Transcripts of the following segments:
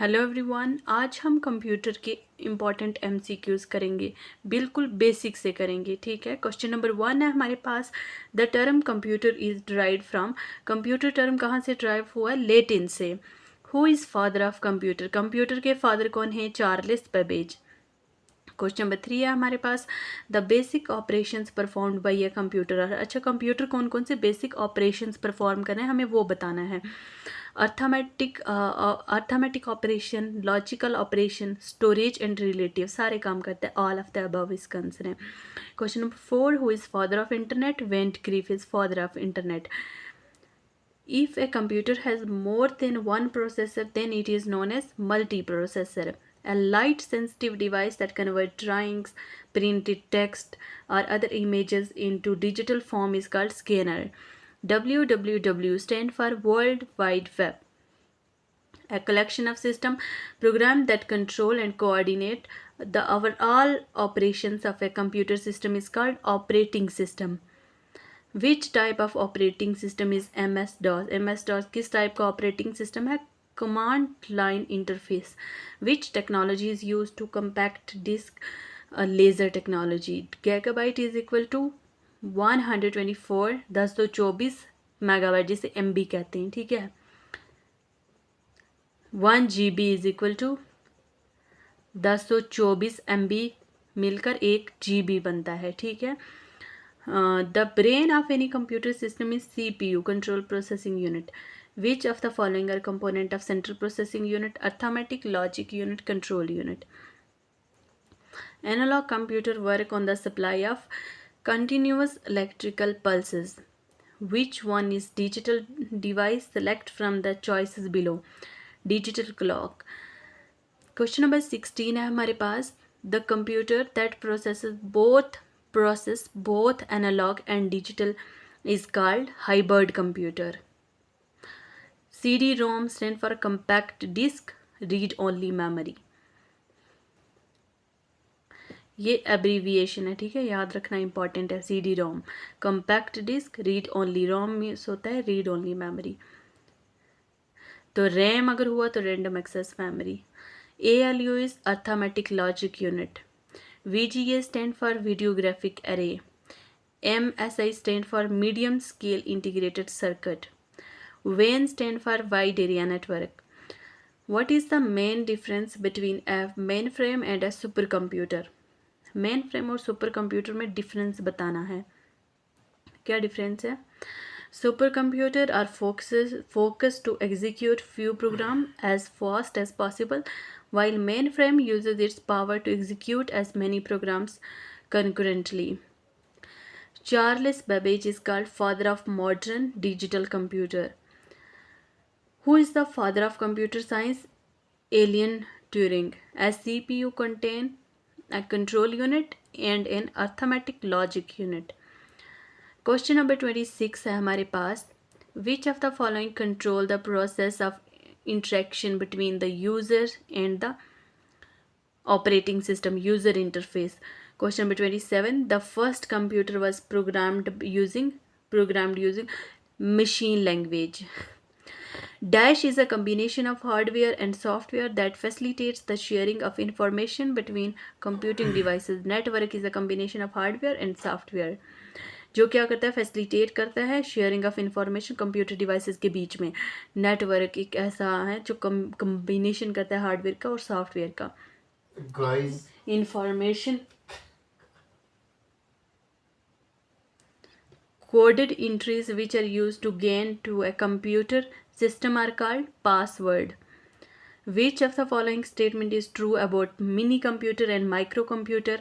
Hello everyone, आज हम computer के इम्पॉर्टेंट एमसीक्यूज करेंगे। बिल्कुल बेसिक से करेंगे, ठीक है। क्वेश्चन नंबर 1 है हमारे पास। The term computer is derived from. Computer term कहाँ से ड्राइव हुआ? लैटिन से। Who is father of computer? Computer के फादर कौन है? Charles Babbage. क्वेश्चन नंबर 3 है हमारे पास। The basic operations performed by a computer. अच्छा, कंप्यूटर कौन कौन से बेसिक ऑपरेशंस परफॉर्म कर रहे हैं, हमें वो बताना है। Arithmetic operation, logical operation, storage and relative, सारे काम करते हैं। ऑल ऑफ द अबव इसका आंसर है। Question number 4, who is father of internet? Went grief is father of internet. If a computer has more than one processor, then it is known as multiprocessor. A light sensitive device that converts drawings, printed text, or other images into digital form is called scanner. WWW stand for World Wide Web. A collection of system programs that control and coordinate the overall operations of a computer system is called operating system. Which type of operating system is MS-DOS? MS-DOS किस type का operating system है? Command line interface. Which technology is used to compact disk? Laser technology. Gigabyte is equal to 124 1024 megabyte, जिसे MB कहते हैं, ठीक है। 1 GB is equal to 1024 MB मिलकर 1 GB बनता है, ठीक है। The brain of any computer system is CPU, control processing unit. Which of the following are component of central processing unit? Arithmetic, logic unit, control unit. Analog computer work on the supply of continuous electrical pulses. Which one is digital device? Select from the choices below. Digital clock. Question number 16 है हमारे पास. The computer that process both analog and digital is called hybrid computer. CD-ROM stand for compact disk read only memory. ये abbreviation है, ठीक है, याद रखना important है। CD-ROM compact disk read only, ROM means होता है रीड ओनली मेमोरी। तो रैम अगर हुआ तो random access memory. ALU is arithmetic logic unit. VGA stand for video graphic array. MSI stand for medium scale integrated circuit. WAN stand for wide area network. What is the main difference between a mainframe and a supercomputer? mainframe और सुपरकम्प्यूटर में difference बताना है। क्या difference है? Supercomputer are focused to execute few programs as fast as possible, while mainframe uses its power to execute as many programs concurrently. Charles Babbage is called father of modern digital computer. Who is the father of computer science? Alan Turing. A CPU contains a control unit and an arithmetic logic unit. Question number 26 है हमारे पास. Which of the following control the process of interaction between the user and the operating system, user interface. Question number 27. The first computer was programmed using machine language. Dash is a combination of hardware and software that facilitates the sharing of information between computing devices. Network is a combination of hardware and software. जो क्या करता है? Facilitate करता है sharing of information computer devices के बीच में. Network एक ऐसा है जो कम्बिनेशन करता है हार्डवेयर का और सॉफ्टवेयर का. Information coded entries which are used to gain to a computer system are called password. Which of the following statement is true about mini computer and microcomputer?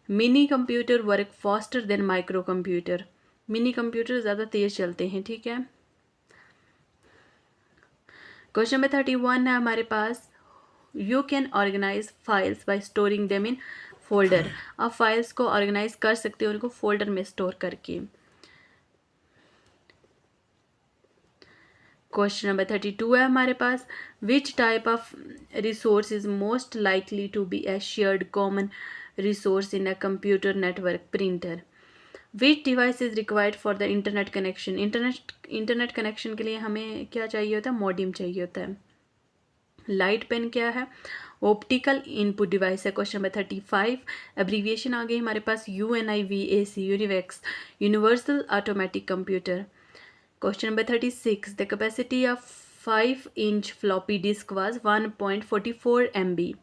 Mini computer work faster than micro computer. Mini computer ज़्यादा तेज चलते हैं, ठीक है। Question number 31 है हमारे पास. You can organise files by storing them in folder. आप files को ऑर्गेनाइज कर सकते हो उनको फोल्डर में स्टोर करके. क्वेश्चन नंबर 32 है हमारे पास. Which type of resource is most likely to be a shared common resource in a computer network? Printer. Which device is required for the internet connection? Internet connection के लिए हमें क्या चाहिए होता है? मॉडेम चाहिए होता है. लाइट पेन क्या है? ऑप्टिकल इनपुट डिवाइस है। क्वेश्चन नंबर 35, एब्रीविएशन आ गई हमारे पास UNIVAC, UNIVACs, universal automatic computer. Question number 36, the capacity of 5-inch floppy disk was 1.44 MB।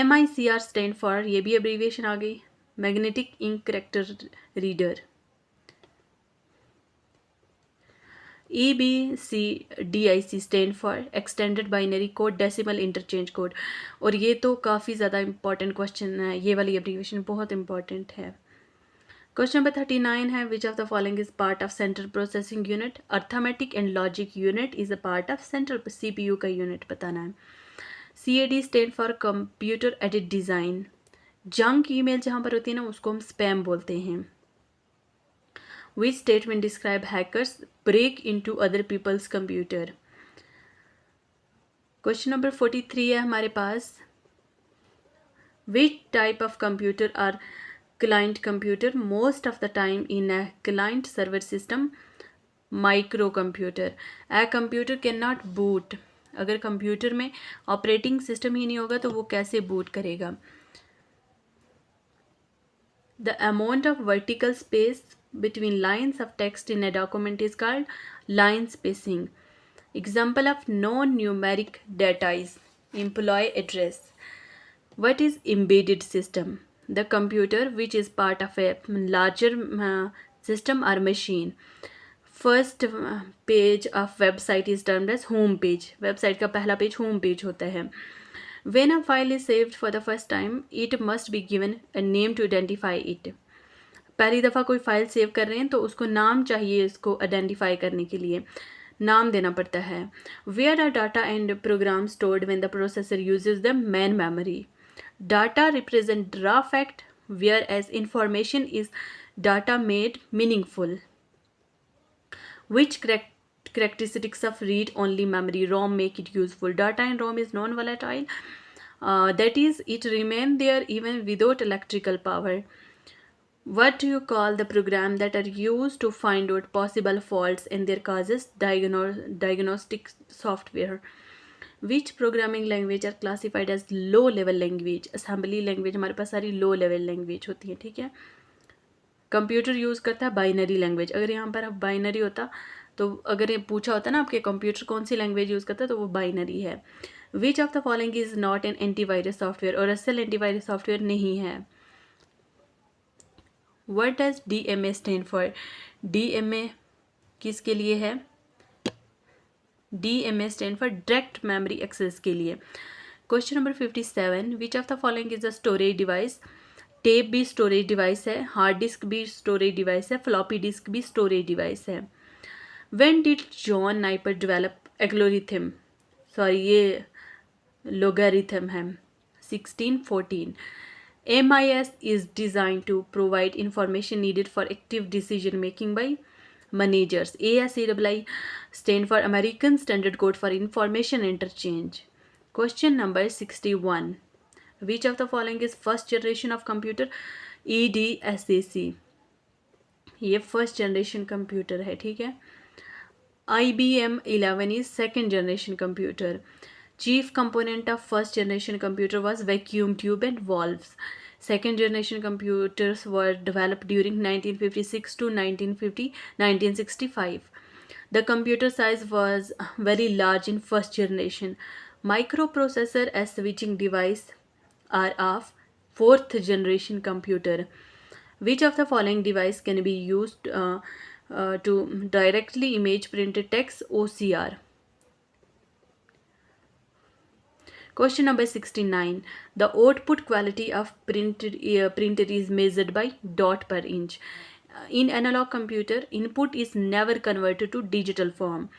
MICR stand for, ये भी एब्रीविएशन आ गई, magnetic ink character reader. EBCDIC stand for extended binary code decimal interchange code. और ये तो काफ़ी ज़्यादा important question है, ये वाली एब्रीविएशन बहुत इंपॉर्टेंट है। क्वेश्चन नंबर 39 है, which of the following is part of central processing unit? Arithmetic and logic unit is a part of central, CPU का यूनिट बताना है। CAD stand for computer aided design. Junk email जहाँ पर होती है ना, उसको हम स्पैम बोलते हैं। Which statement describe hackers break into other people's computer? Question number 43 है हमारे पास, which type of computer are client computer? Most of the time in a client server system, microcomputer. A computer cannot boot. अगर computer में operating system ही नहीं होगा तो वो कैसे boot करेगा? The amount of vertical space between lines of text in a document is called line spacing. Example of non-numeric data is employee address. What is embedded system? The computer which is part of a larger system or machine. First page of website is termed as home page. Website का पहला page home page होता है. When a file is saved for the first time, it must be given a name to identify it. पहली दफ़ा कोई file save कर रहे हैं तो उसको नाम चाहिए, इसको आइडेंटिफाई करने के लिए नाम देना पड़ता है। Where are data and programs stored when the processor uses the main memory? Data represent raw fact, whereas information is data made meaningful. Which characteristics of read-only memory ROM make it useful? Data in ROM is non-volatile. That is, it remains there even without electrical power. What do you call the program that are used to find out possible faults and their causes? Diagnostic software. Which programming language are classified as low level language? Assembly language हमारे पास सारी low level language होती है, ठीक है। Computer use करता है binary language. अगर यहाँ पर अब बाइनरी होता तो अगर ये पूछा होता ना आपके कंप्यूटर कौन सी लैंग्वेज यूज़ करता है तो वो बाइनरी है। Which of the following is not an antivirus software? और असल एंटीवायरस सॉफ्टवेयर नहीं है। What does DMA stand for? DMA किसके लिए है? DMA stand for direct memory access के लिए। Question number 57, which of the following is a storage device? Tape भी स्टोरेज डिवाइस है, हार्ड डिस्क भी स्टोरेज डिवाइस है, फ्लॉपी डिस्क भी स्टोरेज डिवाइस है। When did John Napier develop algorithm? Sorry ये logarithm है, 1614. MIS is designed to provide information needed for active decision making by managers. ASCII stand for American Standard Code for Information Interchange. Question number 61. Which of the following is first generation of computer? EDSAC. ये first generation computer है, ठीक है। IBM 11 is second generation computer. Chief component of first generation computer was vacuum tube and valves. Second generation computers were developed during 1956 to 1965. The computer size was very large in first generation. Microprocessor as switching device are of fourth generation computer. Which of the following device can be used to directly image printed text? OCR. Question number 69. The output quality of printer is measured by dot per inch. In analog computer, input is never converted to digital form.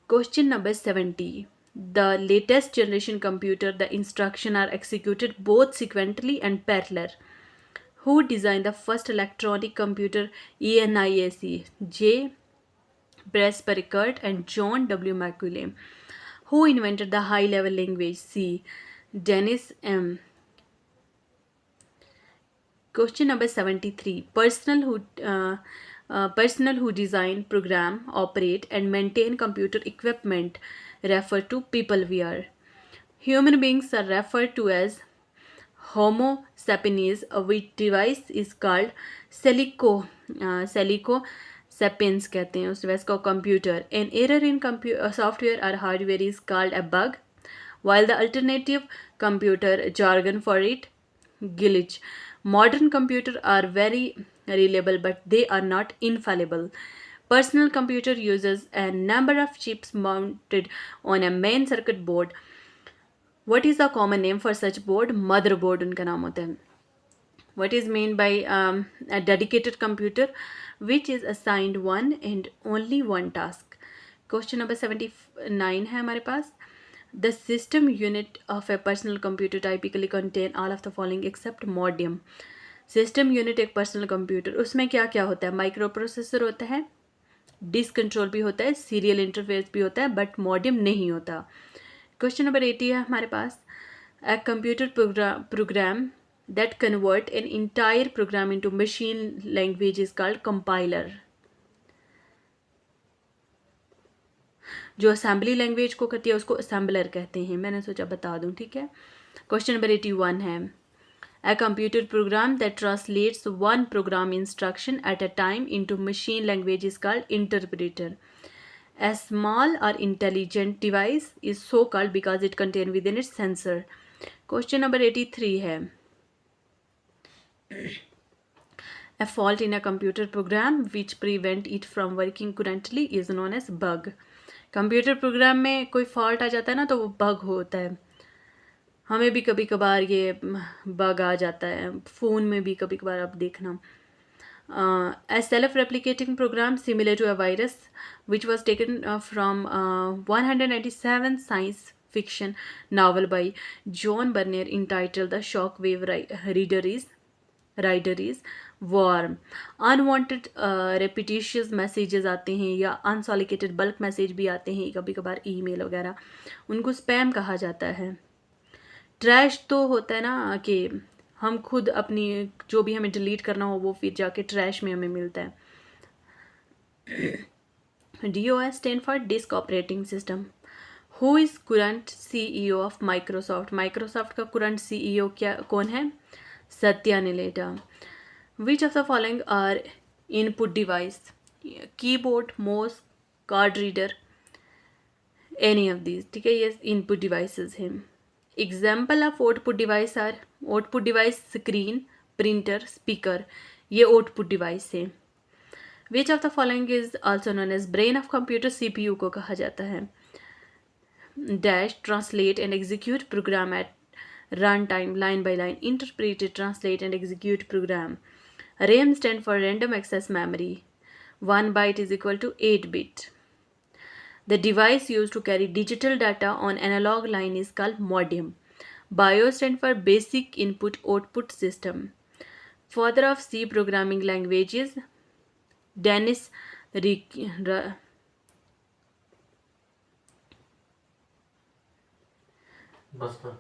Question number 70. The latest generation computer, the instructions are executed both sequentially and parallel. Who designed the first electronic computer? ENIAC. J. Presburger and John W. McCulley. Who invented the high-level language? C. Dennis M. Question number 73. Personnel who design, program, operate, and maintain computer equipment refer to peopleware. Human beings are referred to as Homo sapiens, which device is called Selico sapiens कहते हैं उस device को computer. An error in software or hardware is called a bug, while the alternative computer jargon for it glitch. Modern computers are very reliable, but they are not infallible. Personal computer uses a number of chips mounted on a main circuit board. What is the common name for such board? Motherboard उनका नाम होता है. What is meant by a dedicated computer which is assigned one and only one task? Question number 79 है हमारे पास. The system unit of a personal computer typically contain all of the following except modem. System unit एक personal computer, उसमें क्या क्या होता है? Micro processor होता है, डिस्क कंट्रोल भी होता है, सीरियल इंटरफेस भी होता है, बट मॉडेम नहीं होता. क्वेश्चन नंबर 80 है हमारे पास. A computer program that convert an entire program into machine language is called compiler. जो असेंबली लैंग्वेज को करती है उसको असेंबलर कहते हैं. मैंने सोचा बता दूं, ठीक है. क्वेश्चन नंबर 81 है. A computer program that translates one program instruction at a time into machine language is called interpreter. A small or intelligent device is so called because it contains within its sensor. Question number 83 है. A fault in a computer program which prevent it from working currently is known as bug. Computer program में कोई fault आ जाता है ना तो वो bug होता है. हमें भी कभी कभार ये बग आ जाता है, फ़ोन में भी कभी कभार आप देखना. A self-replicating program similar to a virus which was taken from 197 science fiction novel by John Bernier entitled The Shockwave Rider is Worm. Unwanted repetitious messages आते हैं या unsolicited bulk message भी आते हैं कभी कभार ईमेल वगैरह, उनको स्पैम कहा जाता है. ट्रैश तो होता है ना कि हम खुद अपनी जो भी हमें डिलीट करना हो वो फिर जाके ट्रैश में हमें मिलता है. DOS stand for disk operating system. Who is current CEO of Microsoft? Microsoft का करंट CEO क्या कौन है? Satya Nadella. Which of the following are input device? Keyboard, mouse, card reader, any of these. ठीक है, ये इनपुट डिवाइसेस हैं. Example of output device are output device screen, printer, speaker, ये output device है. Which of the following is also known as brain of computer? CPU को कहा जाता है. Dash translate and execute program at run time, line by line. Interpreted, translate and execute program. RAM stand for random access memory. 1 byte is equal to 8 bit. The device used to carry digital data on analog line is called modem. BIOS stand for basic input output system. Father of C programming languages, Dennis Basta.